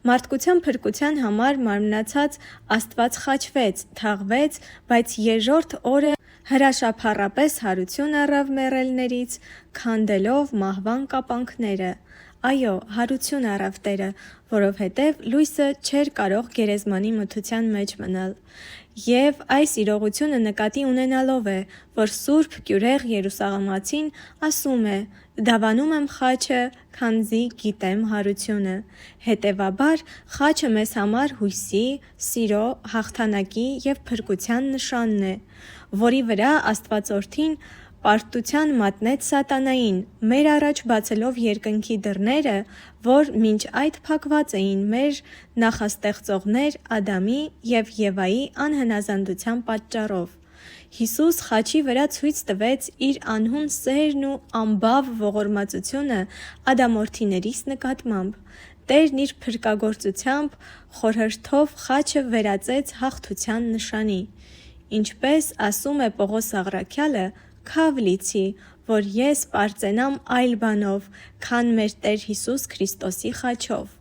Մարդկության փրկության համար մարմնացած Աստված խաչվեց, թաղվեց, բայց երրորդ օրը հրաշափառապես հարություն առավ մեռելներից, քանդելով մահվան կապանքները։ Այո, հարություն առավ Տերը, որովհետև լույսը չէր կարող գերեզմանի մթության մեջ մնալ։ Եվ այս իրողությունը նկատի ունենալով է, որ Սուրբ Կյուրեղ Երուսաղեմացին ասում է. «Դավանում եմ խաչը, քանզի գիտեմ հարությունը»։ Հետևաբար, խաչը մեզ համար հույսի, սիրո, հաղթանակի և փրկության նշանն է, որի վրա Աստվածորդին պարտության մատնեց սատանային, մեր առաջ բացելով երկնքի դռները, որ մինչ այդ փակված էին մեր նախաստեղծողներ Ադամի և Եվայի անհնազանդության պատճառով։ Հիսուս խաչի վրա ցույց տվեց իր անհուն սերն ու անբավ ողորմածությունը ադամորդիներիս նկատմամբ։ Տերն իր փրկագործությամբ խորհրդով խաչը վերածեց հաղթության նշանի։ Ինչպես ասում է Պողոս Աղրաքյալը. «Քավ լիցի, որ ես պարծենամ այլ բանով, քան մեր Տեր Հիսուս Քրիստոսի խաչով»։